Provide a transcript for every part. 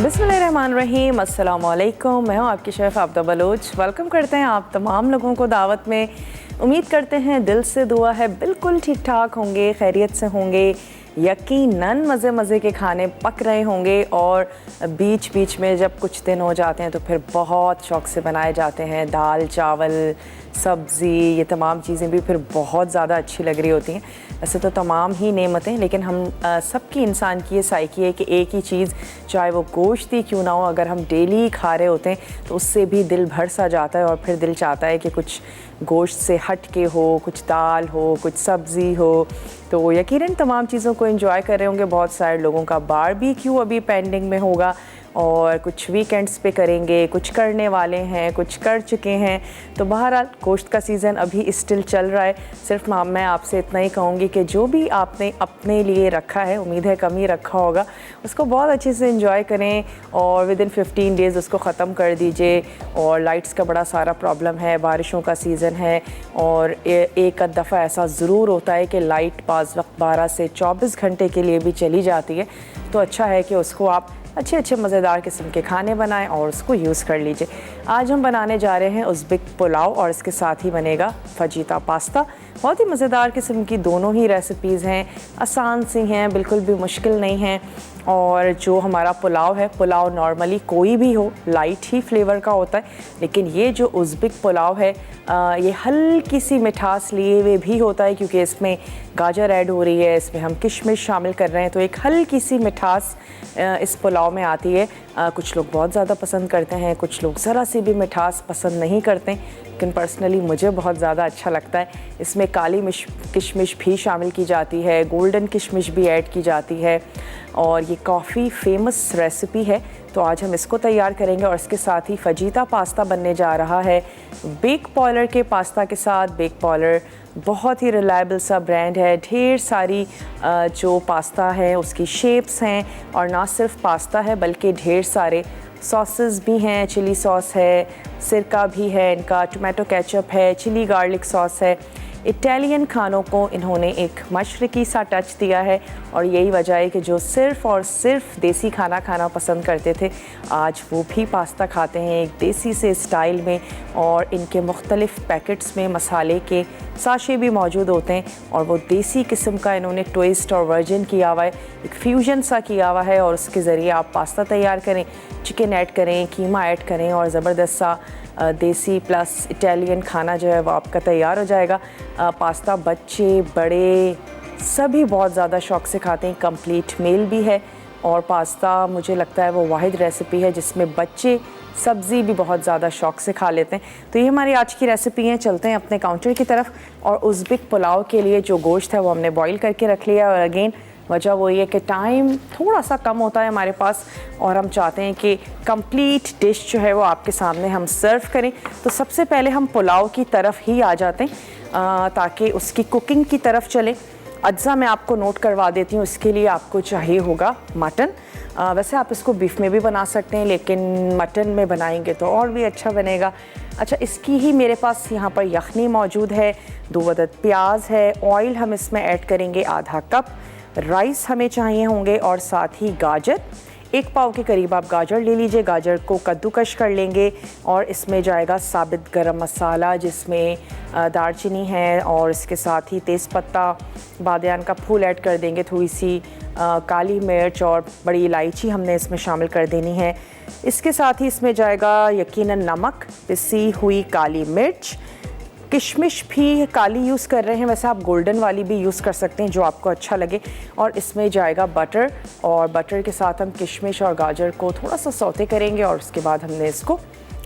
बिस्मिल्लाहिर्रहमानिर्रहीम, अस्सलाम वालेकुम। मैं हूँ आपकी शेफ़ आबिदा बलोच। वेलकम करते हैं आप तमाम लोगों को दावत में। उम्मीद करते हैं, दिल से दुआ है बिल्कुल ठीक ठाक होंगे, खैरियत से होंगे, यकीनन मज़े मज़े के खाने पक रहे होंगे और बीच बीच में जब कुछ दिन हो जाते हैं तो फिर बहुत शौक़ से बनाए जाते हैं। दाल चावल सब्ज़ी, ये तमाम चीज़ें भी फिर बहुत ज़्यादा अच्छी लग रही होती हैं। वैसे तो तमाम ही नेमतें, लेकिन हम सबकी इंसान की ये साइकी है कि एक ही चीज़, चाहे वो गोश्त ही क्यों ना हो, अगर हम डेली खा रहे होते हैं तो उससे भी दिल भर सा जाता है और फिर दिल चाहता है कि कुछ गोश्त से हट के हो, कुछ दाल हो, कुछ सब्ज़ी हो। तो यकीनन तमाम चीज़ों को एंजॉय कर रहे होंगे। बहुत सारे लोगों का बारबेक्यू अभी पेंडिंग में होगा और कुछ वीकेंड्स पे करेंगे, कुछ करने वाले हैं, कुछ कर चुके हैं। तो बहरहाल गोश्त का सीज़न अभी स्टिल चल रहा है। सिर्फ मैं आपसे इतना ही कहूँगी कि जो भी आपने अपने लिए रखा है, उम्मीद है कम ही रखा होगा, उसको बहुत अच्छे से एंजॉय करें और विदिन 15 डेज़ उसको ख़त्म कर दीजिए। और लाइट्स का बड़ा सारा प्रॉब्लम है, बारिशों का सीज़न है और एक आध दफ़ा ऐसा ज़रूर होता है कि लाइट बाज़ वक्त 12 से 24 घंटे के लिए भी चली जाती है। तो अच्छा है कि उसको आप अच्छे अच्छे मज़ेदार किस्म के खाने बनाएं और उसको यूज़ कर लीजिए। आज हम बनाने जा रहे हैं उज़्बेक पुलाव और इसके साथ ही बनेगा फजीता पास्ता। बहुत ही मज़ेदार किस्म की दोनों ही रेसिपीज़ हैं, आसान सी हैं, बिल्कुल भी मुश्किल नहीं हैं। और जो हमारा पुलाव है, पुलाव नॉर्मली कोई भी हो लाइट ही फ्लेवर का होता है, लेकिन ये जो उज़्बेक पुलाव है ये हल्की सी मिठास लिए हुए भी होता है क्योंकि इसमें गाजर ऐड हो रही है, इसमें हम किशमिश शामिल कर रहे हैं, तो एक हल्की सी मिठास इस पुलाव में आती है। कुछ लोग बहुत ज़्यादा पसंद करते हैं, कुछ लोग ज़रा सी भी मिठास पसंद नहीं करते, लेकिन पर्सनली मुझे बहुत ज़्यादा अच्छा लगता है। इसमें काली किशमिश भी शामिल की जाती है, गोल्डन किशमिश भी ऐड की जाती है और ये काफ़ी फेमस रेसिपी है। तो आज हम इसको तैयार करेंगे और इसके साथ ही फजीता पास्ता बनने जा रहा है बेक पॉलर के पास्ता के साथ। बेक पॉलर बहुत ही रिलायबल सा ब्रांड है, ढेर सारी जो पास्ता है उसकी शेप्स हैं और ना सिर्फ पास्ता है बल्कि ढेर सारे सॉसेस भी हैं। चिली सॉस है, सिरका भी है इनका, टोमेटो केचप है, चिली गार्लिक सॉस है। इटालियन खानों को इन्होंने एक मशरकी सा टच दिया है और यही वजह है कि जो सिर्फ़ और सिर्फ देसी खाना खाना पसंद करते थे, आज वो भी पास्ता खाते हैं एक देसी से स्टाइल में। और इनके मुख्तलिफ़ पैकेट्स में मसाले के साशे भी मौजूद होते हैं और वो देसी किस्म का इन्होंने ट्विस्ट और वर्जन किया हुआ है, एक फ्यूजन सा किया हुआ है और उसके ज़रिए आप पास्ता तैयार करें, चिकन ऐड करें, कीमा ऐड करें और ज़बरदस्त सा देसी प्लस इटालियन खाना जो है वो आपका तैयार हो जाएगा। पास्ता बच्चे बड़े सभी बहुत ज़्यादा शौक़ से खाते हैं, कंप्लीट मील भी है। और पास्ता मुझे लगता है वो वाहिद रेसिपी है जिसमें बच्चे सब्ज़ी भी बहुत ज़्यादा शौक़ से खा लेते हैं। तो ये हमारी आज की रेसिपी हैं। चलते हैं अपने काउंटर की तरफ और उज़्बेक पुलाव के लिए जो गोश्त है वो हमने बॉईल करके रख लिया और अगेन वजह वो ये कि टाइम थोड़ा सा कम होता है हमारे पास और हम चाहते हैं कि कंप्लीट डिश जो है वो आपके सामने हम सर्व करें। तो सबसे पहले हम पुलाव की तरफ ही आ जाते हैं ताकि उसकी कुकिंग की तरफ चलें। अज्जा मैं आपको नोट करवा देती हूँ। इसके लिए आपको चाहिए होगा मटन। वैसे आप इसको बीफ में भी बना सकते हैं, लेकिन मटन में बनाएंगे तो और भी अच्छा बनेगा। अच्छा, इसकी ही मेरे पास यहाँ पर यखनी मौजूद है, 2 अदद प्याज है, ऑयल हम इसमें ऐड करेंगे आधा कप, राइस हमें चाहिए होंगे और साथ ही गाजर, 1 पाव के करीब आप गाजर ले लीजिए। गाजर को कद्दूकश कर लेंगे और इसमें जाएगा साबित गरम मसाला जिसमें दालचीनी है और इसके साथ ही तेज़पत्ता, बादियान का फूल ऐड कर देंगे, थोड़ी सी काली मिर्च और बड़ी इलायची हमने इसमें शामिल कर देनी है। इसके साथ ही इसमें जाएगा यकीनन नमक, पिसी हुई काली मिर्च, किशमिश भी काली यूज़ कर रहे हैं, वैसे आप गोल्डन वाली भी यूज़ कर सकते हैं जो आपको अच्छा लगे। और इसमें जाएगा बटर और बटर के साथ हम किशमिश और गाजर को थोड़ा सा सौते करेंगे और उसके बाद हमने इसको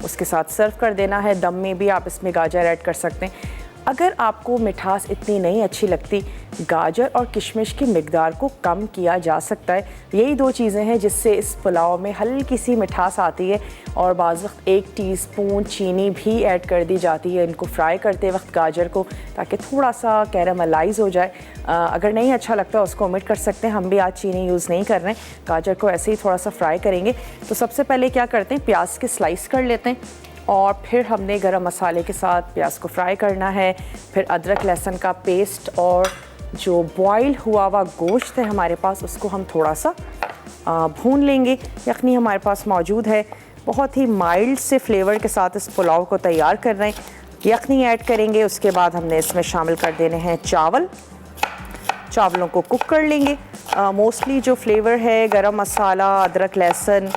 उसके साथ सर्व कर देना है। दम में भी आप इसमें गाजर ऐड कर सकते हैं। अगर आपको मिठास इतनी नहीं अच्छी लगती, गाजर और किशमिश की मिकदार को कम किया जा सकता है। यही 2 चीज़ें हैं जिससे इस पुलाव में हल्की सी मिठास आती है। और बाज़ वक्त 1 टीस्पून चीनी भी ऐड कर दी जाती है इनको फ्राई करते वक्त गाजर को, ताकि थोड़ा सा कैरामलाइज़ हो जाए। अगर नहीं अच्छा लगता उसको ओमिट कर सकते हैं, हम भी आज चीनी यूज़ नहीं कर रहे हैं, गाजर को ऐसे ही थोड़ा सा फ्राई करेंगे। तो सबसे पहले क्या करते हैं, प्याज के स्लाइस कर लेते हैं और फिर हमने गरम मसाले के साथ प्याज को फ्राई करना है। फिर अदरक लहसुन का पेस्ट और जो बॉयल हुआ हुआ गोश्त है हमारे पास, उसको हम थोड़ा सा भून लेंगे। यखनी हमारे पास मौजूद है, बहुत ही माइल्ड से फ्लेवर के साथ इस पुलाव को तैयार कर रहे हैं। यखनी ऐड करेंगे, उसके बाद हमने इसमें शामिल कर देने हैं चावल। चावलों को कुक कर लेंगे। मोस्टली जो फ्लेवर है गरम मसाला, अदरक, लहसुन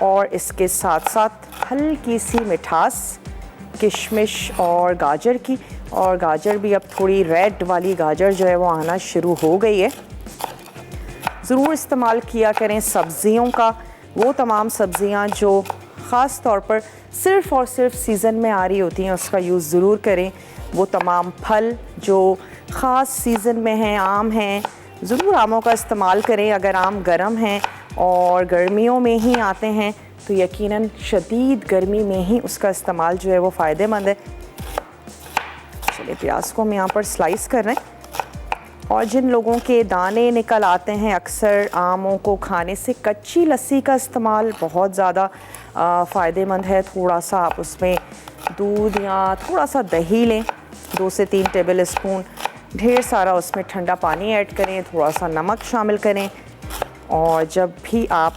और इसके साथ साथ हल्की सी मिठास किशमिश और गाजर की। और गाजर भी अब थोड़ी रेड वाली गाजर जो है वो आना शुरू हो गई है। ज़रूर इस्तेमाल किया करें सब्ज़ियों का, वो तमाम सब्ज़ियां जो ख़ास तौर पर सिर्फ़ और सिर्फ सीज़न में आ रही होती हैं उसका यूज़ ज़रूर करें। वो तमाम फल जो ख़ास सीज़न में हैं, आम हैं, ज़रूर आमों का इस्तेमाल करें। अगर आम गर्म हैं और गर्मियों में ही आते हैं तो यकीनन शदीद गर्मी में ही उसका इस्तेमाल जो है वो फ़ायदेमंद है। चलिए प्याज को हम यहाँ पर स्लाइस कर रहे हैं। और जिन लोगों के दाने निकल आते हैं, अक्सर आमों को खाने से कच्ची लस्सी का इस्तेमाल बहुत ज़्यादा फ़ायदेमंद है। थोड़ा सा आप उसमें दूध या थोड़ा सा दही लें, 2 से 3 टेबल स्पून, ढेर सारा उसमें ठंडा पानी ऐड करें, थोड़ा सा नमक शामिल करें। और जब भी आप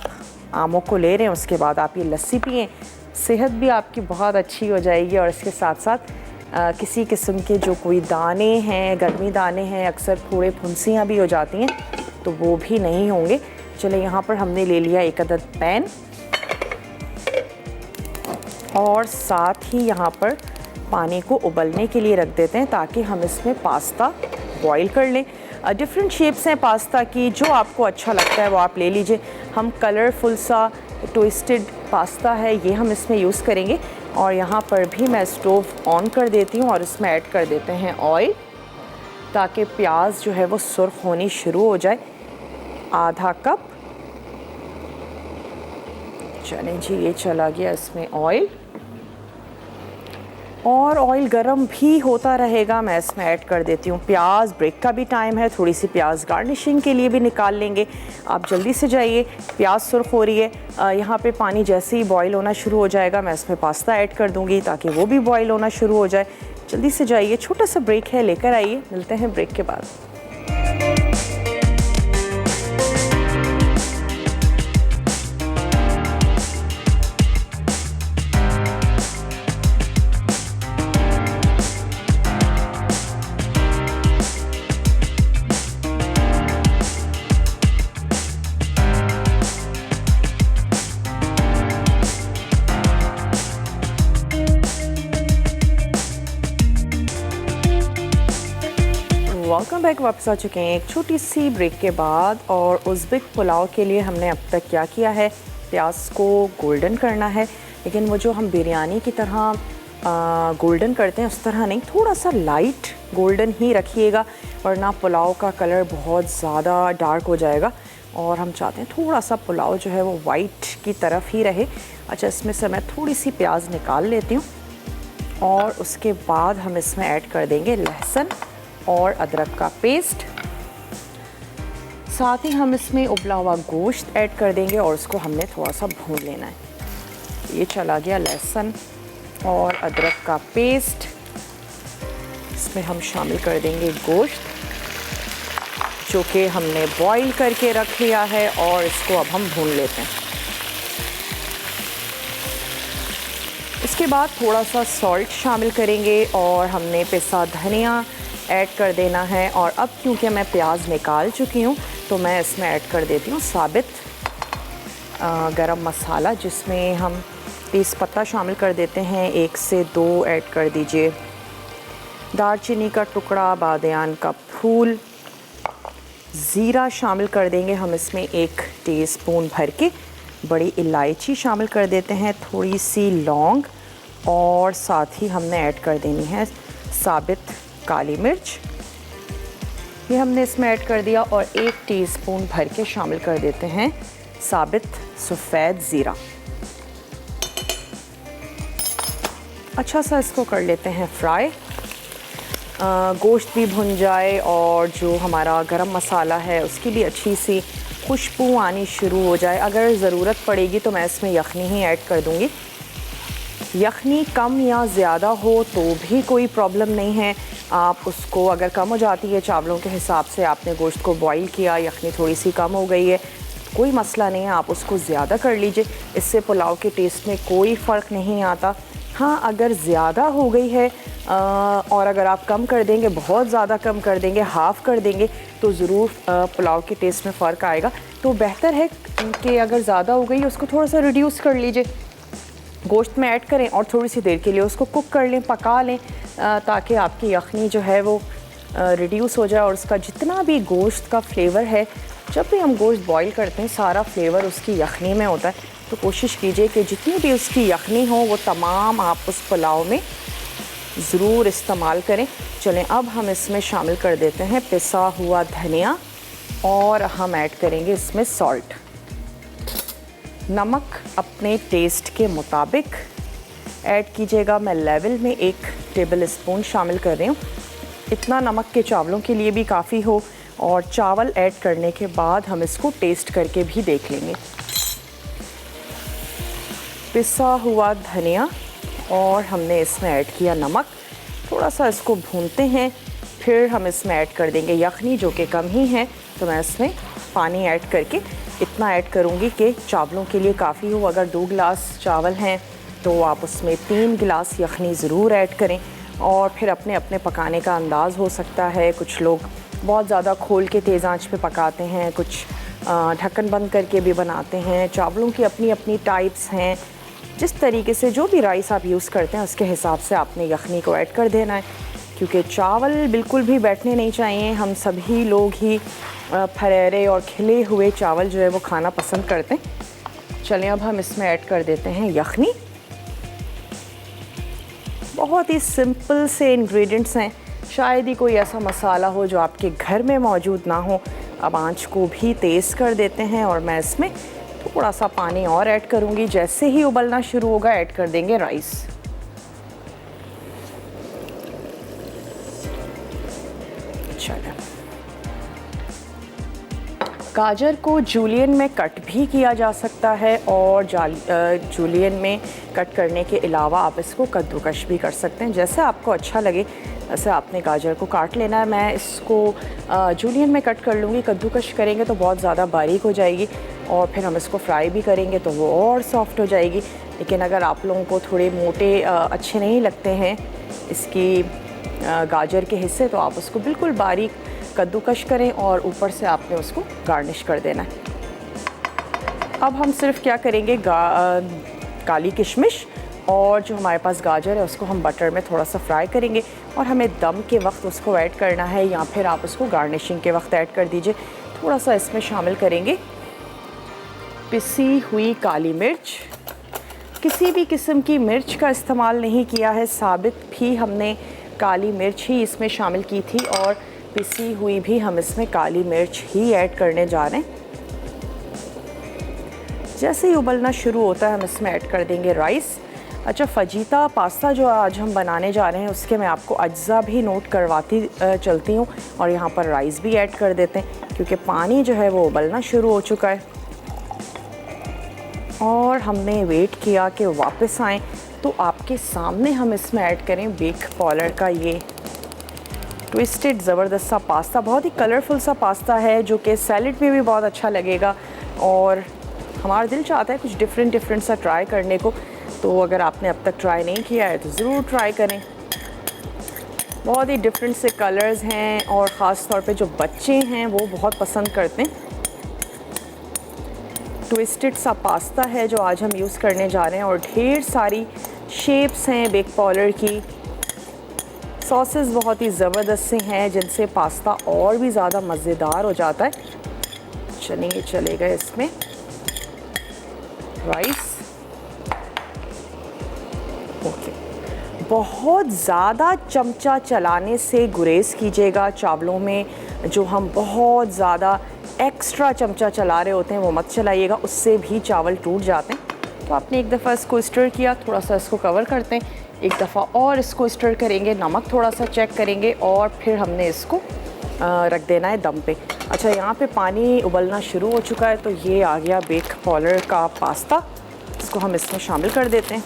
आमों को ले रहे हैं उसके बाद आप ये लस्सी पिएं, सेहत भी आपकी बहुत अच्छी हो जाएगी। और इसके साथ साथ किसी किस्म के जो कोई दाने हैं, गर्मी दाने हैं, अक्सर फोड़े फुंसियाँ भी हो जाती हैं, तो वो भी नहीं होंगे। चले यहाँ पर हमने ले लिया 1 अदद पैन और साथ ही यहाँ पर पानी को उबलने के लिए रख देते हैं ताकि हम इसमें पास्ता बॉईल कर लें। डिफरेंट शेप्स हैं पास्ता की, जो आपको अच्छा लगता है वो आप ले लीजिए। हम कलरफुल सा ट्विस्टेड पास्ता है ये हम इसमें यूज़ करेंगे। और यहाँ पर भी मैं स्टोव ऑन कर देती हूँ और इसमें ऐड कर देते हैं ऑयल ताकि प्याज जो है वो सुर्ख होनी शुरू हो जाए। आधा कप। चलें जी, ये चला गया इसमें ऑयल और ऑयल गरम भी होता रहेगा। मैं इसमें ऐड कर देती हूँ प्याज। ब्रेक का भी टाइम है, थोड़ी सी प्याज गार्निशिंग के लिए भी निकाल लेंगे। आप जल्दी से जाइए, प्याज सुर्ख हो रही है। यहाँ पे पानी जैसे ही बॉईल होना शुरू हो जाएगा मैं इसमें पास्ता ऐड कर दूँगी ताकि वो भी बॉईल होना शुरू हो जाए। जल्दी से जाइए, छोटा सा ब्रेक है, लेकर आइए। मिलते हैं ब्रेक के बाद। Welcome back. वापस आ चुके हैं एक छोटी सी ब्रेक के बाद। और उज़्बेक पुलाव के लिए हमने अब तक क्या किया है, प्याज को गोल्डन करना है, लेकिन वो जो हम बिरयानी की तरह गोल्डन करते हैं उस तरह नहीं, थोड़ा सा लाइट गोल्डन ही रखिएगा वरना पुलाव का कलर बहुत ज़्यादा डार्क हो जाएगा। और हम चाहते हैं थोड़ा सा पुलाव जो है वो वाइट की तरफ ही रहे। अच्छा, इसमें से मैं थोड़ी सी प्याज निकाल लेती हूँ और उसके बाद हम इसमें ऐड कर देंगे लहसुन और अदरक का पेस्ट। साथ ही हम इसमें उबला हुआ गोश्त ऐड कर देंगे और उसको हमने थोड़ा सा भून लेना है। ये चला गया लहसुन और अदरक का पेस्ट। इसमें हम शामिल कर देंगे गोश्त जो कि हमने बॉईल करके रख लिया है और इसको अब हम भून लेते हैं। इसके बाद थोड़ा सा सॉल्ट शामिल करेंगे और हमने पिसा धनिया ऐड कर देना है। और अब क्योंकि मैं प्याज निकाल चुकी हूँ तो मैं इसमें ऐड कर देती हूँ साबित गरम मसाला, जिसमें हम तेज़पत्ता शामिल कर देते हैं, 1 से 2 ऐड कर दीजिए, दालचीनी का टुकड़ा, बादियान का फूल, ज़ीरा शामिल कर देंगे हम इसमें 1 टीस्पून भर के, बड़ी इलायची शामिल कर देते हैं, थोड़ी सी लौंग और साथ ही हमने ऐड कर देनी है साबित काली मिर्च, ये हमने इसमें ऐड कर दिया। और 1 टीस्पून भर के शामिल कर देते हैं साबित सफ़ेद ज़ीरा। अच्छा सा इसको कर लेते हैं फ्राई। गोश्त भी भुन जाए और जो हमारा गरम मसाला है उसकी भी अच्छी सी खुशबू आनी शुरू हो जाए। अगर ज़रूरत पड़ेगी तो मैं इसमें यखनी ही ऐड कर दूँगी। यखनी कम या ज़्यादा हो तो भी कोई प्रॉब्लम नहीं है। आप उसको अगर कम हो जाती है चावलों के हिसाब से, आपने गोश्त को बॉईल किया, यखनी थोड़ी सी कम हो गई है कोई मसला नहीं है, आप उसको ज़्यादा कर लीजिए, इससे पुलाव के टेस्ट में कोई फ़र्क नहीं आता। हाँ, अगर ज़्यादा हो गई है और अगर आप कम कर देंगे, बहुत ज़्यादा कम कर देंगे, हाफ़ कर देंगे, तो ज़रूर पुलाव के टेस्ट में फ़र्क आएगा। तो बेहतर है कि अगर ज़्यादा हो गई उसको थोड़ा सा रिड्यूस कर लीजिए, गोश्त में ऐड करें और थोड़ी सी देर के लिए उसको कुक कर लें, पका लें, ताकि आपकी यखनी जो है वो रिड्यूस हो जाए और उसका जितना भी गोश्त का फ्लेवर है, जब भी हम गोश्त बॉईल करते हैं सारा फ्लेवर उसकी यखनी में होता है। तो कोशिश कीजिए कि जितनी भी उसकी यखनी हो वो तमाम आप उस पुलाव में ज़रूर इस्तेमाल करें। चलें, अब हम इसमें शामिल कर देते हैं पिसा हुआ धनिया और हम ऐड करेंगे इसमें सॉल्ट। नमक अपने टेस्ट के मुताबिक ऐड कीजिएगा। मैं लेवल में 1 टेबल स्पून शामिल कर रही हूँ। इतना नमक के चावलों के लिए भी काफ़ी हो, और चावल ऐड करने के बाद हम इसको टेस्ट करके भी देख लेंगे। पिसा हुआ धनिया और हमने इसमें ऐड किया नमक। थोड़ा सा इसको भूनते हैं, फिर हम इसमें ऐड कर देंगे यखनी जो कि कम ही है, तो मैं इसमें पानी ऐड करके इतना ऐड करूँगी कि चावलों के लिए काफ़ी हो। अगर 2 गिलास चावल हैं तो आप उसमें 3 गिलास यखनी ज़रूर ऐड करें। और फिर अपने अपने पकाने का अंदाज़ हो सकता है, कुछ लोग बहुत ज़्यादा खोल के तेज़ आंच पे पकाते हैं, कुछ ढक्कन बंद करके भी बनाते हैं। चावलों की अपनी अपनी टाइप्स हैं। जिस तरीके से जो भी राइस आप यूज़ करते हैं उसके हिसाब से आपने यखनी को ऐड कर देना है, क्योंकि चावल बिल्कुल भी बैठने नहीं चाहिए। हम सभी लोग ही फरेरे और खिले हुए चावल जो है वो खाना पसंद करते हैं। चलें, अब हम इसमें ऐड कर देते हैं यखनी। बहुत ही सिंपल से इंग्रेडिएंट्स हैं, शायद ही कोई ऐसा मसाला हो जो आपके घर में मौजूद ना हो। अब आंच को भी तेज़ कर देते हैं और मैं इसमें थोड़ा सा पानी और ऐड करूँगी। जैसे ही उबलना शुरू होगा ऐड कर देंगे राइस। चलो, गाजर को जूलियन में कट भी किया जा सकता है, और जूलियन में कट करने के अलावा आप इसको कद्दूकश भी कर सकते हैं। जैसे आपको अच्छा लगे वैसे आपने गाजर को काट लेना है। मैं इसको जूलियन में कट कर लूँगी। कद्दूकश करेंगे तो बहुत ज़्यादा बारीक हो जाएगी, और फिर हम इसको फ्राई भी करेंगे तो वो और सॉफ्ट हो जाएगी। लेकिन अगर आप लोगों को थोड़े मोटे अच्छे नहीं लगते हैं इसकी गाजर के हिस्से, तो आप उसको बिल्कुल बारीक कद्दूकश करें और ऊपर से आपने उसको गार्निश कर देना है। अब हम सिर्फ क्या करेंगे, काली किशमिश और जो हमारे पास गाजर है उसको हम बटर में थोड़ा सा फ्राई करेंगे, और हमें दम के वक्त उसको ऐड करना है, या फिर आप उसको गार्निशिंग के वक्त ऐड कर दीजिए। थोड़ा सा इसमें शामिल करेंगे पिसी हुई काली मिर्च। किसी भी किस्म की मिर्च का इस्तेमाल नहीं किया है, साबित भी हमने काली मिर्च ही इसमें शामिल की थी, और पिसी हुई भी हम इसमें काली मिर्च ही ऐड करने जा रहे हैं। जैसे ही उबलना शुरू होता है हम इसमें ऐड कर देंगे राइस। अच्छा, फजीता पास्ता जो आज हम बनाने जा रहे हैं उसके मैं आपको अज्जा भी नोट करवाती चलती हूँ, और यहाँ पर राइस भी ऐड कर देते हैं, क्योंकि पानी जो है वो उबलना शुरू हो चुका है। और हमने वेट किया कि वापस आएँ, तो आपके सामने हम इसमें ऐड करें बेक पॉलर का ये ट्विस्टेड ज़बरदस्त सा पास्ता। बहुत ही कलरफुल सा पास्ता है जो कि सैलड में भी बहुत अच्छा लगेगा, और हमारा दिल चाहता है कुछ डिफरेंट सा ट्राई करने को। तो अगर आपने अब तक ट्राई नहीं किया है तो ज़रूर ट्राई करें। बहुत ही डिफरेंट से कलर्स हैं, और ख़ास तौर पे जो बच्चे हैं वो बहुत पसंद करते हैं। ट्विस्टेड सा पास्ता है जो आज हम यूज़ करने जा रहे हैं, और ढेर सारी शेप्स हैं बेक पॉलर की। सॉसेस बहुत ही ज़बरदस्त से हैं जिनसे पास्ता और भी ज़्यादा मज़ेदार हो जाता है। चलेगा इसमें राइस। ओके, बहुत ज़्यादा चमचा चलाने से गुरेज कीजिएगा। चावलों में जो हम बहुत ज़्यादा एक्स्ट्रा चमचा चला रहे होते हैं वो मत चलाइएगा, उससे भी चावल टूट जाते हैं। तो आपने एक दफ़ा इसको स्टर किया, थोड़ा सा इसको कवर करते हैं, एक दफ़ा और इसको स्टर करेंगे, नमक थोड़ा सा चेक करेंगे, और फिर हमने इसको रख देना है दम पे। अच्छा, यहाँ पे पानी उबलना शुरू हो चुका है, तो ये आ गया बेक पॉलर का पास्ता। इसको हम इसमें शामिल कर देते हैं।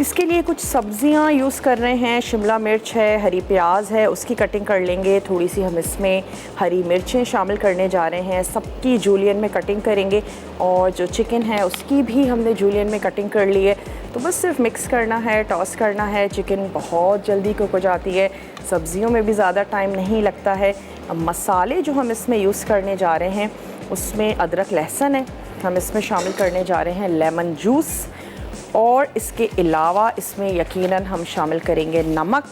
इसके लिए कुछ सब्जियां यूज़ कर रहे हैं। शिमला मिर्च है, हरी प्याज है, उसकी कटिंग कर लेंगे। थोड़ी सी हम इसमें हरी मिर्चें शामिल करने जा रहे हैं, सबकी जूलियन में कटिंग करेंगे। और जो चिकन है उसकी भी हमने जूलियन में कटिंग कर ली है। तो बस सिर्फ मिक्स करना है, टॉस करना है। चिकन बहुत जल्दी कुक हो जाती है, सब्जियों में भी ज़्यादा टाइम नहीं लगता है। अब मसाले जो हम इसमें यूज़ करने जा रहे हैं उसमें अदरक लहसुन है, हम इसमें शामिल करने जा रहे हैं लेमन जूस। और इसके अलावा इसमें यकीनन हम शामिल करेंगे नमक,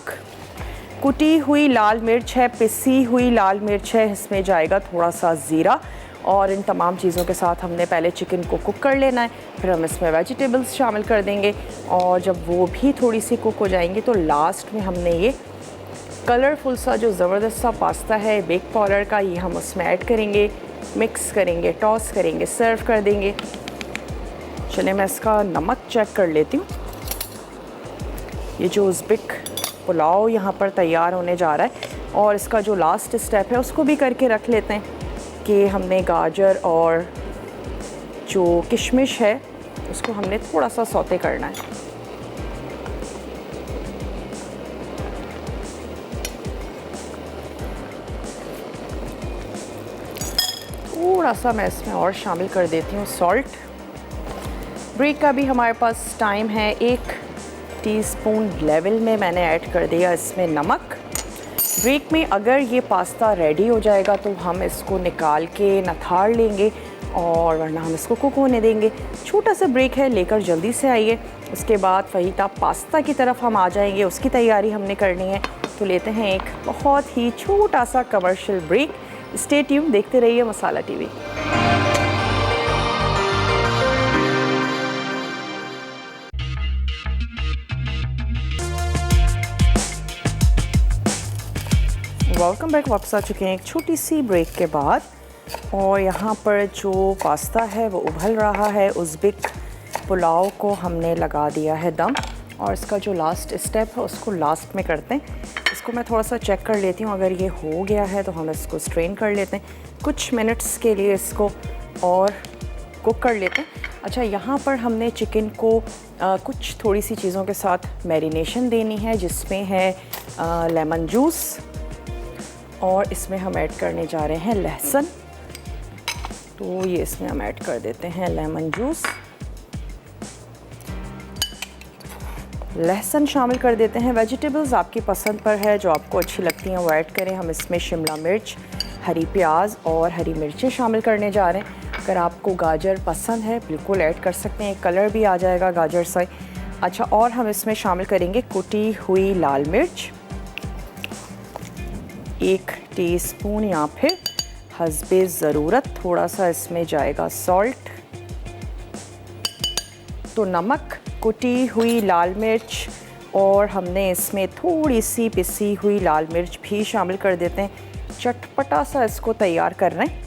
कुटी हुई लाल मिर्च है, पिसी हुई लाल मिर्च है, इसमें जाएगा थोड़ा सा ज़ीरा। और इन तमाम चीज़ों के साथ हमने पहले चिकन को कुक कर लेना है, फिर हम इसमें वेजिटेबल्स शामिल कर देंगे। और जब वो भी थोड़ी सी कुक हो जाएंगी तो लास्ट में हमने ये कलरफुल सा जो ज़बरदस्त सा पास्ता है बेक पाउडर का, ये हम उसमें ऐड करेंगे, मिक्स करेंगे, टॉस करेंगे, सर्व कर देंगे। चलिए मैं इसका नमक चेक कर लेती हूँ। ये जो उज़्बेक पुलाव यहाँ पर तैयार होने जा रहा है, और इसका जो लास्ट स्टेप है उसको भी करके रख लेते हैं कि हमने गाजर और जो किशमिश है उसको हमने थोड़ा सा सौते करना है। थोड़ा सा मैं इसमें और शामिल कर देती हूँ सॉल्ट। ब्रेक का भी हमारे पास टाइम है। 1 टीस्पून लेवल में मैंने ऐड कर दिया इसमें नमक। ब्रेक में अगर ये पास्ता रेडी हो जाएगा तो हम इसको निकाल के नथाड़ लेंगे, और वरना हम इसको कुक होने देंगे। छोटा सा ब्रेक है, लेकर जल्दी से आइए। उसके बाद फहीता पास्ता की तरफ हम आ जाएंगे, उसकी तैयारी हमने करनी है। तो लेते हैं एक बहुत ही छोटा सा कमर्शियल ब्रेक। स्टे ट्यून, देखते रहिए मसाला टीवी। वेलकम बैक, वापस आ चुके हैं एक छोटी सी ब्रेक के बाद। और यहाँ पर जो पास्ता है वो उबल रहा है। उज़्बेक पुलाव को हमने लगा दिया है दम, और इसका जो लास्ट स्टेप है उसको लास्ट में करते हैं। इसको मैं थोड़ा सा चेक कर लेती हूँ, अगर ये हो गया है तो हम इसको स्ट्रेन कर लेते हैं। कुछ मिनट्स के लिए इसको और कुक कर लेते हैं। अच्छा, यहाँ पर हमने चिकन को कुछ थोड़ी सी चीज़ों के साथ मैरिनेशन देनी है, जिसमें है लेमन जूस, और इसमें हम ऐड करने जा रहे हैं लहसुन। तो ये इसमें हम ऐड कर देते हैं लेमन जूस, लहसुन शामिल कर देते हैं। वेजिटेबल्स आपकी पसंद पर है, जो आपको अच्छी लगती हैं वो ऐड करें। हम इसमें शिमला मिर्च, हरी प्याज और हरी मिर्चें शामिल करने जा रहे हैं। अगर आपको गाजर पसंद है बिल्कुल ऐड कर सकते हैं, कलर भी आ जाएगा गाजर से। अच्छा, और हम इसमें शामिल करेंगे कुटी हुई लाल मिर्च 1 टीस्पून, या फिर हस्बे ज़रूरत थोड़ा सा इसमें जाएगा सॉल्ट। तो नमक, कुटी हुई लाल मिर्च, और हमने इसमें थोड़ी सी पिसी हुई लाल मिर्च भी शामिल कर देते हैं। चटपटा सा इसको तैयार कर रहे हैं।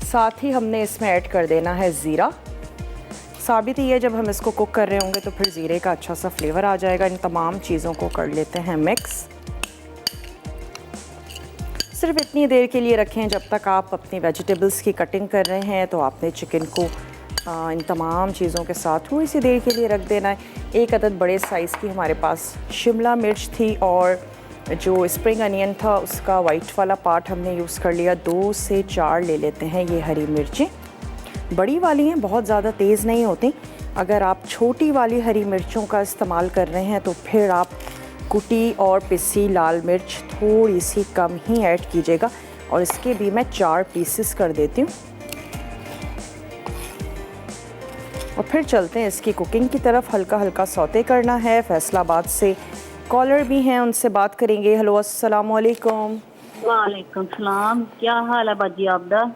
साथ ही हमने इसमें ऐड कर देना है ज़ीरा। साबित ही है, जब हम इसको कुक कर रहे होंगे तो फिर ज़ीरे का अच्छा सा फ्लेवर आ जाएगा। इन तमाम चीज़ों को कर लेते हैं मिक्स। सिर्फ इतनी देर के लिए रखें जब तक आप अपनी वेजिटेबल्स की कटिंग कर रहे हैं। तो आपने चिकन को इन तमाम चीज़ों के साथ थोड़ी सी देर के लिए रख देना है। 1 अदद बड़े साइज़ की हमारे पास शिमला मिर्च थी, और जो स्प्रिंग अनियन था उसका वाइट वाला पार्ट हमने यूज़ कर लिया। 2 से 4 ले लेते हैं ये हरी मिर्चें। बड़ी वाली हैं, बहुत ज़्यादा तेज़ नहीं होती। अगर आप छोटी वाली हरी मिर्चों का इस्तेमाल कर रहे हैं तो फिर आप कुटी और पिसी लाल मिर्च थोड़ी सी कम ही ऐड कीजिएगा। और इसके भी मैं 4 पीसेस कर देती हूँ, और फिर चलते हैं इसकी कुकिंग की तरफ। हल्का हल्का सौते करना है। फैसलाबाद से कॉलर भी हैं, उनसे बात करेंगे। हेलो, अस्सलाम वालेकुम। वालेकुम सलाम, क्या हाल है बाजी आपदा?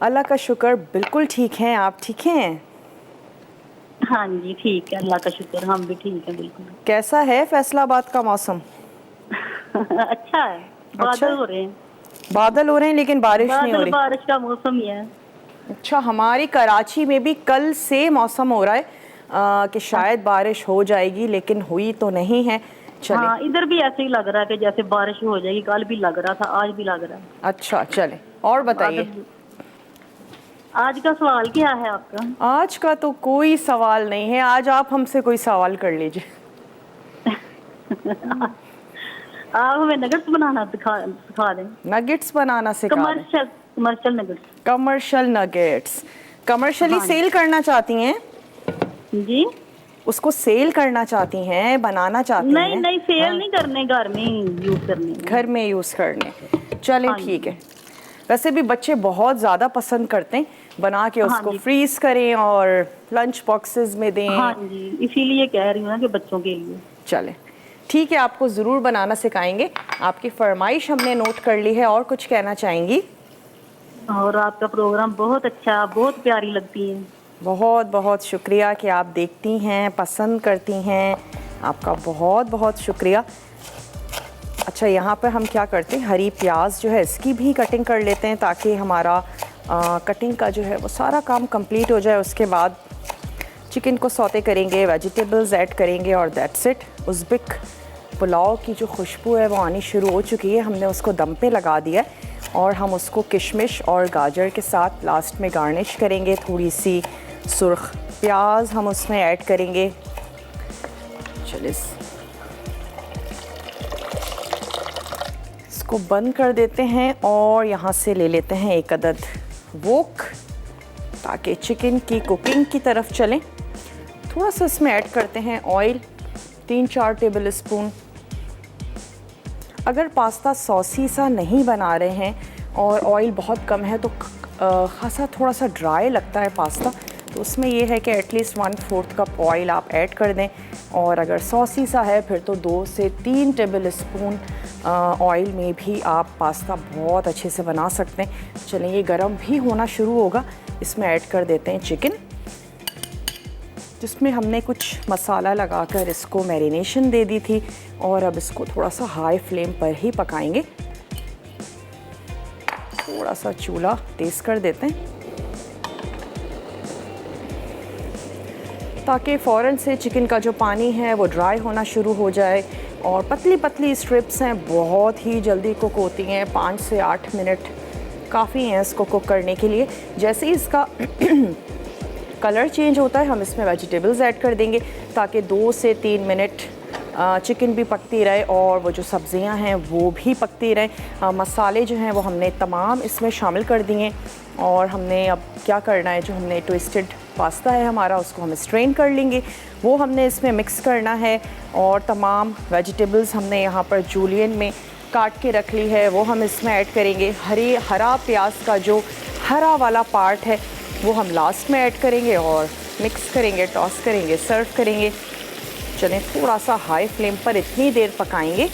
अल्लाह का शुक्र, बिल्कुल ठीक हैं। आप ठीक हैं? हाँ जी ठीक है, अल्लाह का शुक्र, हम भी ठीक है बिल्कुल। कैसा है फैसलाबाद का मौसम? अच्छा है, बादल हो रहे हैं। बादल हो रहे हैं लेकिन बारिश नहीं हो रही। बारिश का मौसम ही है। अच्छा, हमारी कराची में भी कल से मौसम हो रहा है कि शायद बारिश हो जाएगी, लेकिन हुई तो नहीं है। चले, हाँ, इधर भी ऐसे ही लग रहा है कि जैसे बारिश हो जाएगी। कल भी लग रहा था, आज भी लग रहा है। अच्छा चले, और बताइए। आज का सवाल क्या है आपका? आज का तो कोई सवाल नहीं है, आज आप हमसे कोई सवाल कर लीजिए। आप हमें नगेट्स बनाना सिखा दें। नगेट्स बनाना सिखा दें। Commercial nuggets. Commercial nuggets. Commercially हाँ सेल करना चाहती हैं? जी। उसको सेल करना चाहती हैं, बनाना चाहती नहीं हैं? नहीं, सेल हाँ। नहीं करने, घर में यूज करने। घर में यूज करने। चलें हाँ ठीक जी। है। वैसे भी बच्चे बहुत ज़्यादा पसंद करते हैं, बना के हाँ उसको जी। फ्रीज करें और लंच बॉक्सेस में दें। हाँ जी, इसीलिए कह रही हूँ ना कि बच्चों के लिए। चलें ठीक है, आपको ज़रूर बनाना सिखाएंगे। आपकी फरमाइश हमने नोट कर ली है। और कुछ कहना चाहेंगी? और आपका प्रोग्राम बहुत अच्छा, बहुत प्यारी लगती है। बहुत बहुत शुक्रिया कि आप देखती हैं, पसंद करती हैं। आपका बहुत बहुत शुक्रिया। अच्छा, यहाँ पर हम क्या करते हैं, हरी प्याज जो है इसकी भी कटिंग कर लेते हैं ताकि हमारा कटिंग का जो है वो सारा काम कंप्लीट हो जाए। उसके बाद चिकन को सौते करेंगे, वेजिटेबल्स ऐड करेंगे और दैट्स इट। उज़्बेक पुलाव की जो खुशबू है वो आनी शुरू हो चुकी है। हमने उसको दम पे लगा दिया है और हम उसको किशमिश और गाजर के साथ लास्ट में गार्निश करेंगे। थोड़ी सी सुर्ख प्याज हम उसमें ऐड करेंगे। चलिए इसको बंद कर देते हैं और यहाँ से ले लेते हैं एक अदद वोक ताकि चिकन की कुकिंग की तरफ चलें। थोड़ा सा इसमें ऐड करते हैं ऑयल, 3-4 टेबल स्पून। अगर पास्ता सॉसी सा नहीं बना रहे हैं और ऑयल बहुत कम है तो खासा थोड़ा सा ड्राई लगता है पास्ता, तो उसमें ये है कि एटलीस्ट 1/4 कप ऑयल आप ऐड कर दें। और अगर सॉसी सा है फिर तो 2 से 3 टेबल स्पून ऑयल में भी आप पास्ता बहुत अच्छे से बना सकते हैं। चलें, ये गरम भी होना शुरू होगा। इसमें ऐड कर देते हैं चिकन, जिसमें हमने कुछ मसाला लगाकर इसको मैरिनेशन दे दी थी और अब इसको थोड़ा सा हाई फ्लेम पर ही पकाएंगे। थोड़ा सा चूल्हा तेज़ कर देते हैं ताकि फ़ौरन से चिकन का जो पानी है वो ड्राई होना शुरू हो जाए। और पतली पतली स्ट्रिप्स हैं, बहुत ही जल्दी कुक होती हैं, 5 से 8 मिनट काफ़ी हैं इसको कुक करने के लिए। जैसे ही इसका कलर चेंज होता है हम इसमें वेजिटेबल्स ऐड कर देंगे ताकि 2 से 3 मिनट चिकन भी पकती रहे और वो जो सब्ज़ियां हैं वो भी पकती रहें। मसाले जो हैं वो हमने तमाम इसमें शामिल कर दिए और हमने अब क्या करना है, जो हमने ट्विस्टेड पास्ता है हमारा उसको हम स्ट्रेन कर लेंगे, वो हमने इसमें मिक्स करना है। और तमाम वेजिटेबल्स हमने यहाँ पर जूलियन में काट के रख ली है, वो हम इसमें ऐड करेंगे। हरा प्याज का जो हरा वाला पार्ट है वो हम लास्ट में ऐड करेंगे और मिक्स करेंगे, टॉस करेंगे, सर्व करेंगे। चलें, थोड़ा सा हाई फ्लेम पर इतनी देर पकाएंगे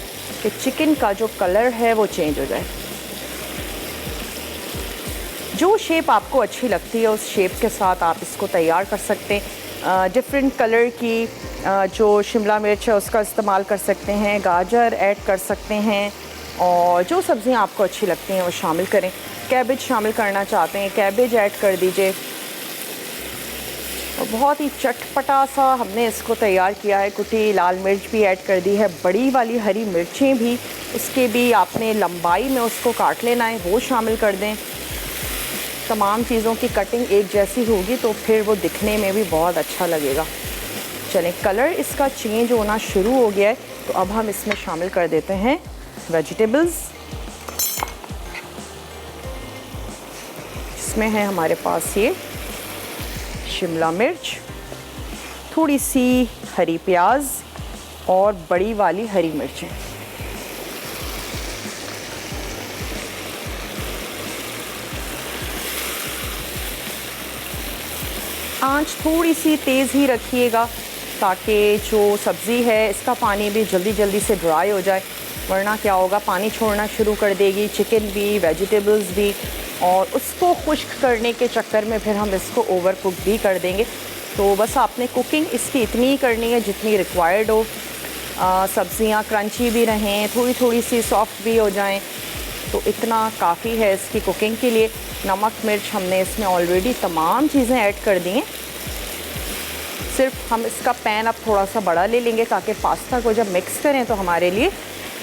कि चिकन का जो कलर है वो चेंज हो जाए। जो शेप आपको अच्छी लगती है उस शेप के साथ आप इसको तैयार कर सकते हैं। डिफरेंट कलर की जो शिमला मिर्च है उसका इस्तेमाल कर सकते हैं, गाजर ऐड कर सकते हैं और जो सब्ज़ियां आपको अच्छी लगती हैं वो शामिल करें। कैबेज शामिल करना चाहते हैं, कैबेज ऐड कर दीजिए। और बहुत ही चटपटा सा हमने इसको तैयार किया है। कुटी लाल मिर्च भी ऐड कर दी है, बड़ी वाली हरी मिर्चें भी, उसके भी आपने लंबाई में उसको काट लेना है, वो शामिल कर दें। तमाम चीज़ों की कटिंग एक जैसी होगी तो फिर वो दिखने में भी बहुत अच्छा लगेगा। चलें, कलर इसका चेंज होना शुरू हो गया है तो अब हम इसमें शामिल कर देते हैं वेजिटेबल्स। इसमें है हमारे पास ये शिमला मिर्च, थोड़ी सी हरी प्याज और बड़ी वाली हरी मिर्चें। आंच थोड़ी सी तेज़ ही रखिएगा ताकि जो सब्ज़ी है इसका पानी भी जल्दी जल्दी से ड्राई हो जाए, वरना क्या होगा, पानी छोड़ना शुरू कर देगी चिकन भी, वेजिटेबल्स भी, और उसको खुश्क करने के चक्कर में फिर हम इसको ओवर कुक भी कर देंगे। तो बस आपने कुकिंग इसकी इतनी ही करनी है जितनी रिक्वायर्ड हो। सब्ज़ियाँ क्रंची भी रहें, थोड़ी थोड़ी सी सॉफ्ट भी हो जाएं, तो इतना काफ़ी है इसकी कुकिंग के लिए। नमक मिर्च हमने इसमें ऑलरेडी तमाम चीज़ें ऐड कर दी हैं। सिर्फ हम इसका पैन अब थोड़ा सा बड़ा ले लेंगे ताकि पास्ता को जब मिक्स करें तो हमारे लिए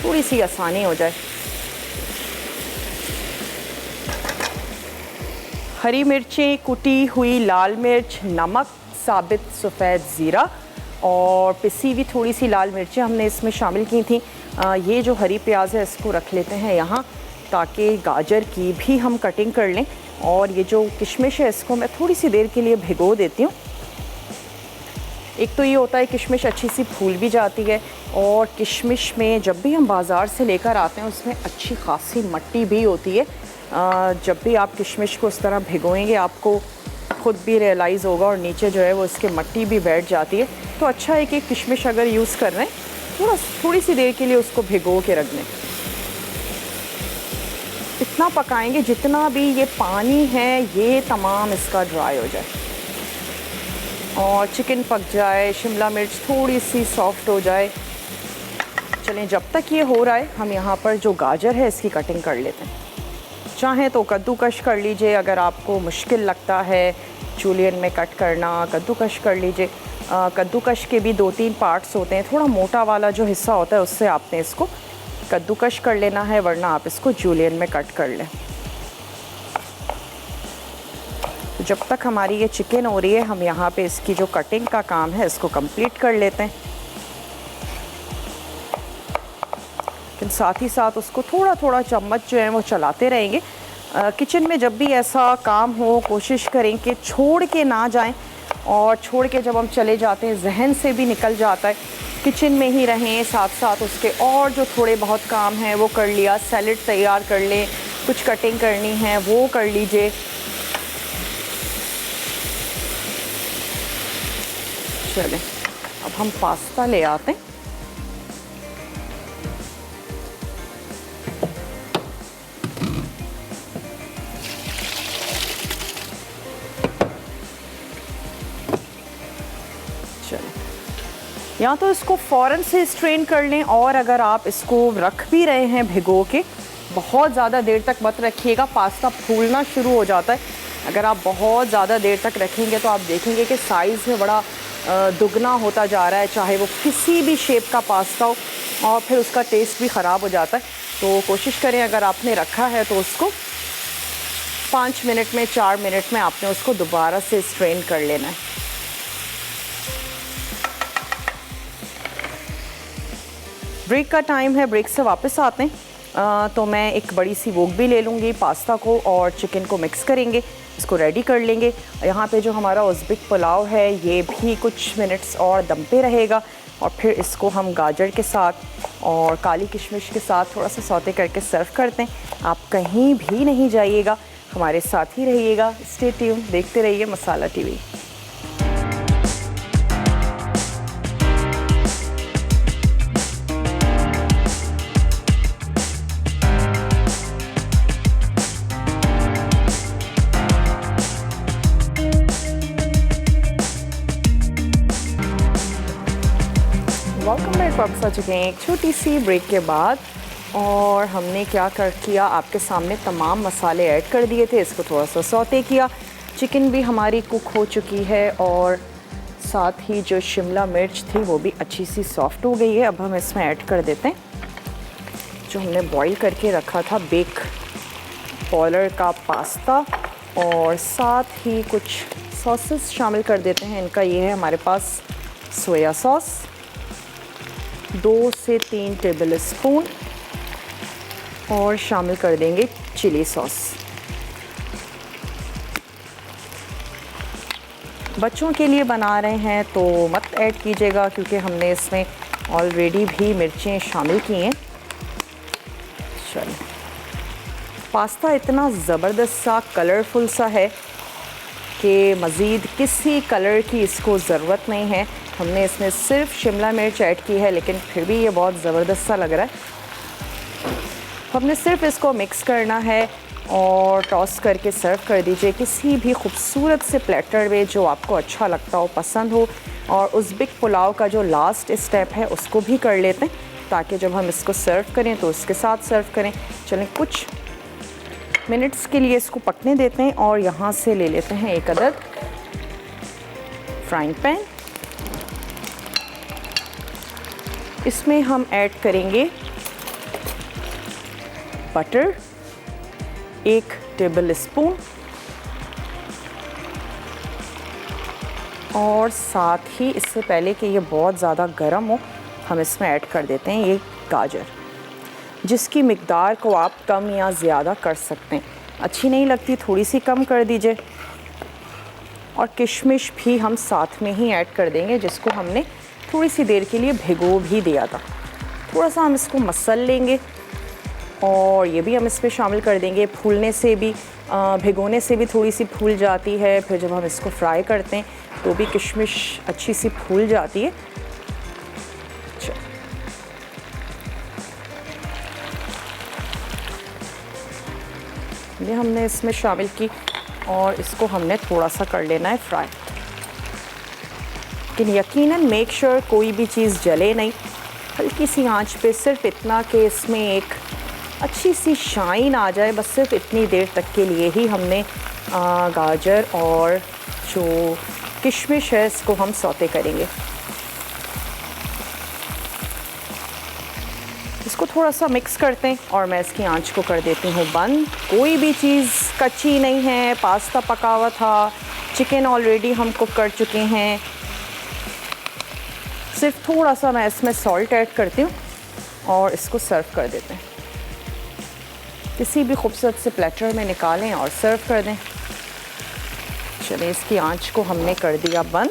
थोड़ी सी आसानी हो जाए। हरी मिर्चें, कुटी हुई लाल मिर्च, नमक, साबित सफ़ेद ज़ीरा और पिसी हुई थोड़ी सी लाल मिर्चें हमने इसमें शामिल की थी। ये जो हरी प्याज है इसको रख लेते हैं यहाँ, ताकि गाजर की भी हम कटिंग कर लें। और ये जो किशमिश है इसको मैं थोड़ी सी देर के लिए भिगो देती हूँ। एक तो ये होता है किशमिश अच्छी सी फूल भी जाती है, और किशमिश में जब भी हम बाज़ार से लेकर आते हैं उसमें अच्छी खासी मिट्टी भी होती है। जब भी आप किशमिश को इस तरह भिगोएंगे आपको खुद भी रियलाइज़ होगा, और नीचे जो है वो इसके मिट्टी भी बैठ जाती है। तो अच्छा है कि किशमिश अगर यूज़ कर रहे हैं थोड़ी सी देर के लिए उसको भिगो के रख दें। इतना पकाएंगे जितना भी ये पानी है ये तमाम इसका ड्राई हो जाए और चिकन पक जाए, शिमला मिर्च थोड़ी सी सॉफ्ट हो जाए। चलें, जब तक ये हो रहा है हम यहाँ पर जो गाजर है इसकी कटिंग कर लेते हैं। चाहें तो कद्दूकश कर लीजिए, अगर आपको मुश्किल लगता है जूलियन में कट करना कद्दूकश कर लीजिए। कद्दूकश के भी 2-3 पार्ट्स होते हैं, थोड़ा मोटा वाला जो हिस्सा होता है उससे आपने इसको कद्दूकश कर लेना है, वरना आप इसको जूलियन में कट कर लें। तो जब तक हमारी ये चिकन हो रही है हम यहाँ पे इसकी जो कटिंग का काम है इसको कंप्लीट कर लेते हैं। लेकिन साथ ही साथ उसको थोड़ा थोड़ा चम्मच जो है वो चलाते रहेंगे। किचन में जब भी ऐसा काम हो कोशिश करें कि छोड़ के ना जाएं, और छोड़ के जब हम चले जाते हैं जहन से भी निकल जाता है। किचन में ही रहें, साथ साथ उसके और जो थोड़े बहुत काम हैं वो कर लिया, सैलेड तैयार कर लें, कुछ कटिंग करनी है वो कर लीजिए। चलें, अब हम पास्ता ले आते हैं। या तो इसको फ़ौरन से स्ट्रेन कर लें, और अगर आप इसको रख भी रहे हैं भिगो के, बहुत ज़्यादा देर तक मत रखिएगा, पास्ता फूलना शुरू हो जाता है। अगर आप बहुत ज़्यादा देर तक रखेंगे तो आप देखेंगे कि साइज़ में बड़ा दुगना होता जा रहा है, चाहे वो किसी भी शेप का पास्ता हो, और फिर उसका टेस्ट भी ख़राब हो जाता है। तो कोशिश करें अगर आपने रखा है तो उसको 5 मिनट में 4 मिनट में आपने उसको दोबारा से स्ट्रेन कर लेना है। ब्रेक का टाइम है, ब्रेक से वापस आते हैं। तो मैं एक बड़ी सी वोक भी ले लूँगी, पास्ता को और चिकन को मिक्स करेंगे, इसको रेडी कर लेंगे। यहाँ पे जो हमारा उज़्बेक पुलाव है ये भी कुछ मिनट्स और दम पे रहेगा, और फिर इसको हम गाजर के साथ और काली किशमिश के साथ थोड़ा सा सौते करके सर्व करते हैं। आप कहीं भी नहीं जाइएगा, हमारे साथ ही रहिएगा। स्टे ट्यून, देखते रहिए मसाला टीवी। वेलकम बैक, वापस आ चुके हैं एक छोटी सी ब्रेक के बाद, और हमने क्या किया आपके सामने तमाम मसाले ऐड कर दिए थे। इसको थोड़ा सा सौते किया, चिकन भी हमारी कुक हो चुकी है, और साथ ही जो शिमला मिर्च थी वो भी अच्छी सी सॉफ्ट हो गई है। अब हम इसमें ऐड कर देते हैं जो हमने बॉईल करके रखा था बेक पॉलर का पास्ता, और साथ ही कुछ सॉसेस शामिल कर देते हैं। इनका ये है हमारे पास सोया सॉस 2 से 3 टेबल स्पून, और शामिल कर देंगे चिली सॉस। बच्चों के लिए बना रहे हैं तो मत ऐड कीजिएगा, क्योंकि हमने इसमें ऑलरेडी भी मिर्चें शामिल की हैं। चलिए, पास्ता इतना ज़बरदस्त सा कलरफुल सा है कि मज़ीद किसी कलर की इसको ज़रूरत नहीं है। हमने इसमें सिर्फ शिमला मिर्च ऐड की है, लेकिन फिर भी ये बहुत ज़बरदस्त सा लग रहा है। हमने सिर्फ इसको मिक्स करना है और टॉस करके सर्व कर दीजिए किसी भी खूबसूरत से प्लेटर में जो आपको अच्छा लगता हो, पसंद हो। और उज़्बेक पुलाव का जो लास्ट स्टेप है उसको भी कर लेते हैं, ताकि जब हम इसको सर्व करें तो उसके साथ सर्व करें। चलें, कुछ मिनट्स के लिए इसको पकने देते हैं, और यहाँ से ले लेते हैं एक अदद फ्राइंग पैन। इसमें हम ऐड करेंगे बटर 1 टेबल स्पून, और साथ ही इससे पहले कि ये बहुत ज़्यादा गर्म हो, हम इसमें ऐड कर देते हैं ये गाजर, जिसकी मिकदार को आप कम या ज़्यादा कर सकते हैं। अच्छी नहीं लगती थोड़ी सी कम कर दीजिए। और किशमिश भी हम साथ में ही ऐड कर देंगे, जिसको हमने थोड़ी सी देर के लिए भिगो भी दिया था। थोड़ा सा हम इसको मसल लेंगे और ये भी हम इसमें शामिल कर देंगे। फूलने से भी, भिगोने से भी थोड़ी सी फूल जाती है, फिर जब हम इसको फ्राई करते हैं तो भी किशमिश अच्छी सी फूल जाती है। ये हमने इसमें शामिल की और इसको हमने थोड़ा सा कर लेना है फ्राई। लेकिन यकीनन मेक श्योर कोई भी चीज़ जले नहीं, हल्की सी आंच पे, सिर्फ इतना कि इसमें एक अच्छी सी शाइन आ जाए, बस सिर्फ इतनी देर तक के लिए ही हमने गाजर और जो किशमिश है इसको हम सौते करेंगे। इसको थोड़ा सा मिक्स करते हैं और मैं इसकी आंच को कर देती हूँ बंद। कोई भी चीज़ कच्ची नहीं है, पास्ता पका हुआ था, चिकन ऑलरेडी हम कुक कर चुके हैं। सिर्फ थोड़ा सा मैं इसमें सॉल्ट ऐड करती हूँ और इसको सर्व कर देते हैं। किसी भी खूबसूरत से प्लेटर में निकालें और सर्व कर दें। चलिए, इसकी आंच को हमने कर दिया बंद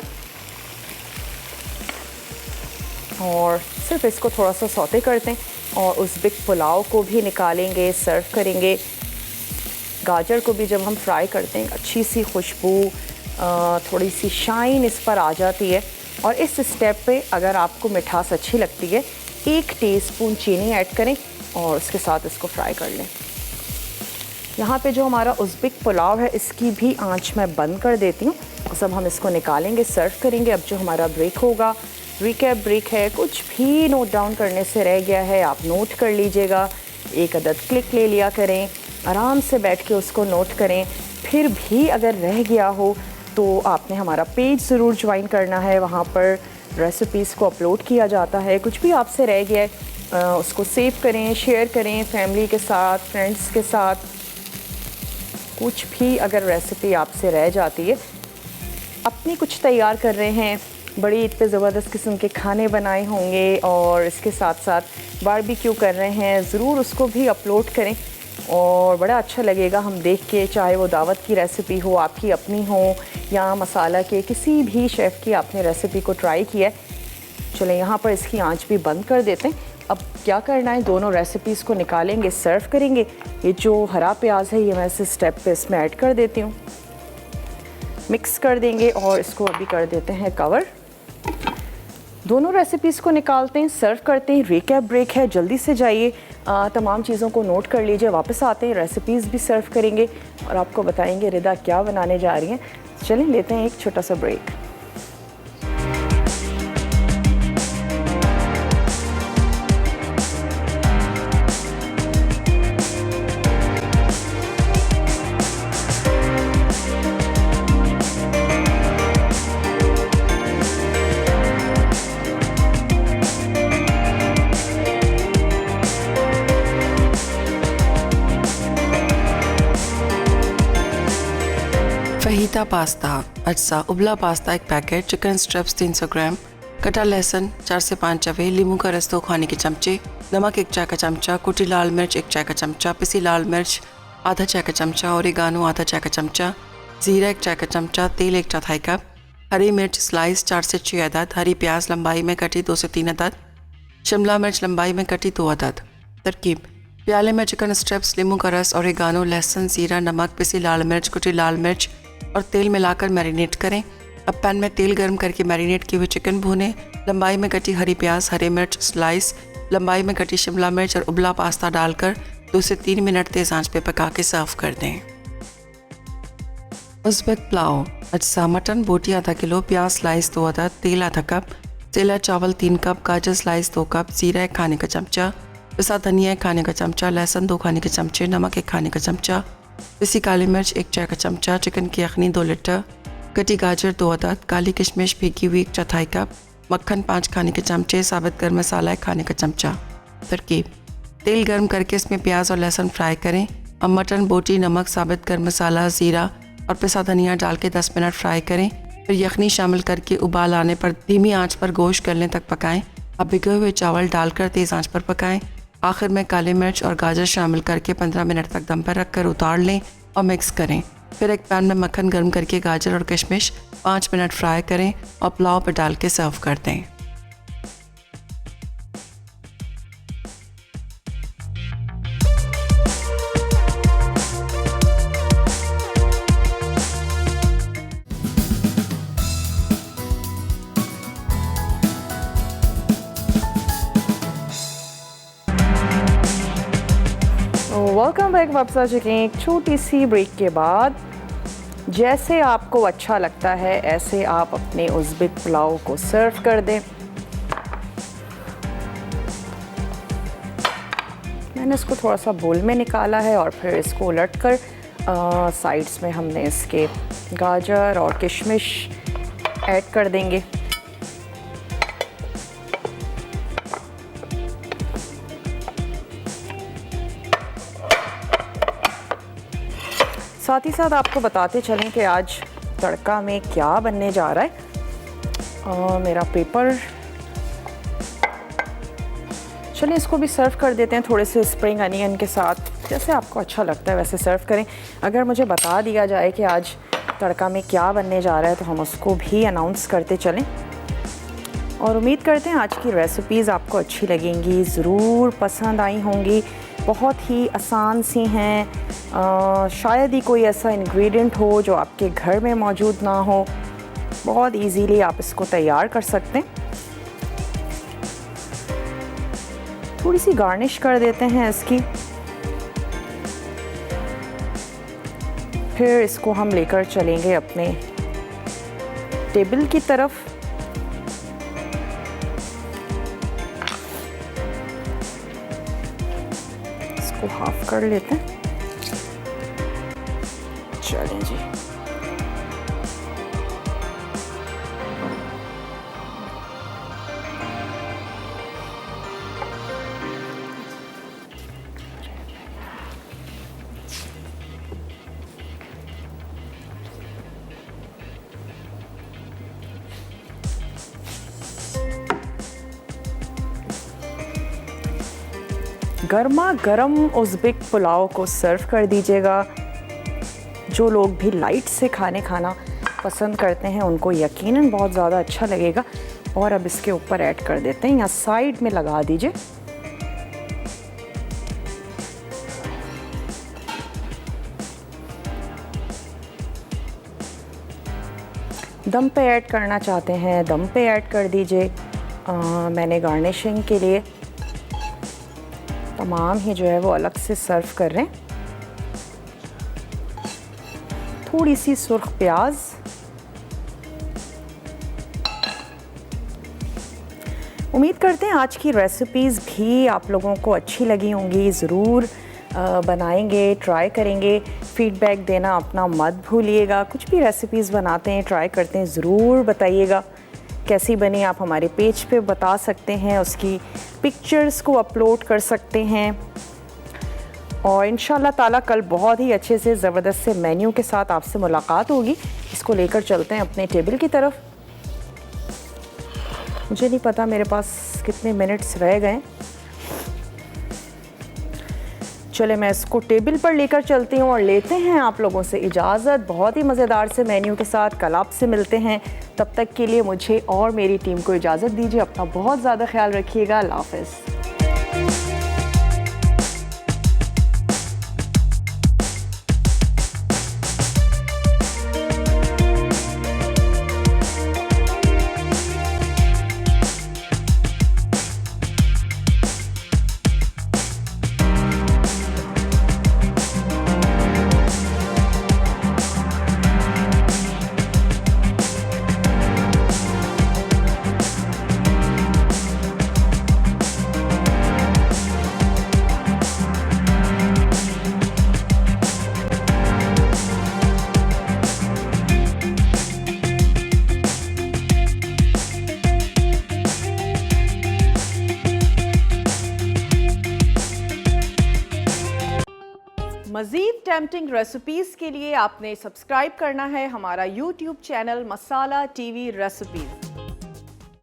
और सिर्फ इसको थोड़ा सा सौते करते हैं और उज़्बेक पुलाव को भी निकालेंगे, सर्व करेंगे। गाजर को भी जब हम फ्राई करते हैं अच्छी सी खुशबू, थोड़ी सी शाइन इस पर आ जाती है। और इस स्टेप पे अगर आपको मिठास अच्छी लगती है, 1 टीस्पून चीनी ऐड करें और उसके साथ इसको फ्राई कर लें। यहाँ पे जो हमारा उज़्बेक पुलाव है इसकी भी आंच मैं बंद कर देती हूँ। सब हम इसको निकालेंगे, सर्व करेंगे। अब जो हमारा ब्रेक होगा, रिकैप ब्रेक है, कुछ भी नोट डाउन करने से रह गया है आप नोट कर लीजिएगा। 1 अदद क्लिक ले लिया करें, आराम से बैठ के उसको नोट करें। फिर भी अगर रह गया हो तो आपने हमारा पेज ज़रूर ज्वाइन करना है, वहाँ पर रेसिपीज़ को अपलोड किया जाता है। कुछ भी आपसे रह गया है उसको सेव करें, शेयर करें फैमिली के साथ, फ्रेंड्स के साथ। कुछ भी अगर रेसिपी आपसे रह जाती है, अपनी कुछ तैयार कर रहे हैं, बड़ी ईद पे ज़बरदस्त किस्म के खाने बनाए होंगे और इसके साथ साथ बारबेक्यू कर रहे हैं, ज़रूर उसको भी अपलोड करें और बड़ा अच्छा लगेगा हम देख के। चाहे वो दावत की रेसिपी हो, आपकी अपनी हो, या मसाला के किसी भी शेफ़ की आपने रेसिपी को ट्राई किया है। चलें, यहाँ पर इसकी आंच भी बंद कर देते हैं। अब क्या करना है, दोनों रेसिपीज़ को निकालेंगे, सर्व करेंगे। ये जो हरा प्याज है ये मैं इस स्टेप पे इसमें ऐड कर देती हूँ, मिक्स कर देंगे और इसको अभी कर देते हैं कवर। दोनों रेसिपीज़ को निकालते हैं, सर्व करते हैं। रिकैप ब्रेक है, जल्दी से जाइए, तमाम चीज़ों को नोट कर लीजिए। वापस आते हैं, रेसिपीज़ भी सर्व करेंगे और आपको बताएंगे रिदा क्या बनाने जा रही हैं। चलें, लेते हैं एक छोटा सा ब्रेक। फहीता पास्ता, अज्जा उबला पास्ता 1 पैकेट, चिकन स्ट्रिप्स 300 ग्राम, कटा लहसुन 4 से 5 चवे, नींबू का रस 2 खाने के चमचे, नमक 1 चाय का चमचा, कुटी लाल मिर्च 1 चाय का चमचा, पिसी लाल मिर्च आधा चाय का चमचा, ओरिगानो आधा चाय का चमचा, जीरा 1 चाय का चमचा, तेल 1 चौथाई कप, हरी मिर्च स्लाइस 4 से 6 अदद, हरी प्याज लंबाई में कटी 2 से 3 अदद, शिमला मिर्च लंबाई में कटी 2 अदद। तरकीब: प्याले में चिकन स्ट्रिप्स, नींबू का रस, ओरिगानो, लहसुन, जीरा, नमक, पिसी लाल मिर्च, कुटी लाल मिर्च और तेल मिलाकर मैरिनेट करें। अब पैन में तेल गर्म करके मैरिनेट किए हुए चिकन भूनें। लंबाई में कटी हरी प्याज, हरी मिर्च स्लाइस, लंबाई में कटी शिमला मिर्च और उबला पास्ता डालकर 2 से 3 मिनट तेज़ आंच पे पका के सर्व कर दें। उज़्बेक पुलाव, अज्जा मटन बोटी आधा किलो, प्याज स्लाइस 2 अदद, तेल आधा कप, सेला चावल 3 कप, गाजर स्लाइस 2 कप, जीरा 1 खाने का चमचा, पिसा धनिया 1 खाने का चमचा, लहसुन 2 खाने के चमचे, नमक 1 खाने का चमचा, पिसी काली मिर्च 1 चाय का चमचा, चिकन की यखनी 2 लीटर, कटी गाजर 2 अदद, काली किशमिश भीगी हुई 1 चौथाई कप, मक्खन 5 खाने के चमचे, साबित गर्म मसाला 1 खाने का चमचा। तरकीब: तेल गर्म करके इसमें प्याज और लहसुन फ्राई करें। अब मटन बोटी, नमक, साबित गर्म मसाला, ज़ीरा और पिसा धनिया डाल के 10 मिनट फ्राई करें। फिर यखनी शामिल करके उबाल आने पर धीमी आंच पर गोश्त गलने तक पकाएं। अब भिगोए हुए चावल डालकर तेज़ आंच पर पकाएं। आखिर में काली मिर्च और गाजर शामिल करके 15 मिनट तक दम पर रखकर उतार लें और मिक्स करें। फिर एक पैन में मक्खन गर्म करके गाजर और किशमिश 5 मिनट फ्राई करें और पुलाव पर डाल के सर्व कर दें। Welcome back. वापस आ चुके हैं एक छोटी सी ब्रेक के बाद। जैसे आपको अच्छा लगता है ऐसे आप अपने उज़्बेक पुलाव को सर्व कर दें। मैंने इसको थोड़ा सा बोल में निकाला है और फिर इसको उलट कर साइड्स में हमने इसके गाजर और किशमिश ऐड कर देंगे। साथ ही साथ आपको बताते चलें कि आज तड़का में क्या बनने जा रहा है। मेरा पेपर, चलिए इसको भी सर्व कर देते हैं थोड़े से स्प्रिंग अनियन के साथ। जैसे आपको अच्छा लगता है वैसे सर्व करें। अगर मुझे बता दिया जाए कि आज तड़का में क्या बनने जा रहा है तो हम उसको भी अनाउंस करते चलें। और उम्मीद करते हैं आज की रेसिपीज़ आपको अच्छी लगेंगी, ज़रूर पसंद आई होंगी। बहुत ही आसान सी हैं। शायद ही कोई ऐसा इंग्रेडिएंट हो जो आपके घर में मौजूद ना हो। बहुत इजीली आप इसको तैयार कर सकते हैं। थोड़ी सी गार्निश कर देते हैं इसकी। फिर इसको हम लेकर चलेंगे अपने टेबल की तरफ। इसको हाफ कर लेते हैं। चलें जी। गर्मा गर्म उज़्बेक पुलाव को सर्व कर दीजिएगा। जो लोग भी लाइट से खाना पसंद करते हैं उनको यकीनन बहुत ज़्यादा अच्छा लगेगा। और अब इसके ऊपर ऐड कर देते हैं या साइड में लगा दीजिए। दम पे ऐड करना चाहते हैं दम पे ऐड कर दीजिए। मैंने गार्निशिंग के लिए तमाम ही जो है वो अलग से सर्व कर रहे हैं। थोड़ी सी सुर्ख प्याज, उम्मीद करते हैं आज की रेसिपीज़ भी आप लोगों को अच्छी लगी होंगी। ज़रूर बनाएंगे, ट्राई करेंगे। फीडबैक देना अपना मत भूलिएगा। कुछ भी रेसिपीज़ बनाते हैं, ट्राई करते हैं, ज़रूर बताइएगा कैसी बनी। आप हमारे पेज पे बता सकते हैं, उसकी पिक्चर्स को अपलोड कर सकते हैं। और इंशाल्लाह ताला कल बहुत ही अच्छे से ज़बरदस्त से मेन्यू के साथ आपसे मुलाकात होगी। इसको लेकर चलते हैं अपने टेबल की तरफ। मुझे नहीं पता मेरे पास कितने मिनट्स रह गए। चले मैं इसको टेबल पर लेकर चलती हूँ और लेते हैं आप लोगों से इजाज़त बहुत ही मज़ेदार से मेन्यू के साथ। कल आपसे मिलते हैं, तब तक के लिए मुझे और मेरी टीम को इजाज़त दीजिए। अपना बहुत ज़्यादा ख्याल रखिएगा। अल्लाह हाफ़िज़। मज़ीद टेम्पटिंग रेसिपीज़ के लिए आपने सब्सक्राइब करना है हमारा YouTube चैनल मसाला टीवी रेसिपीज़।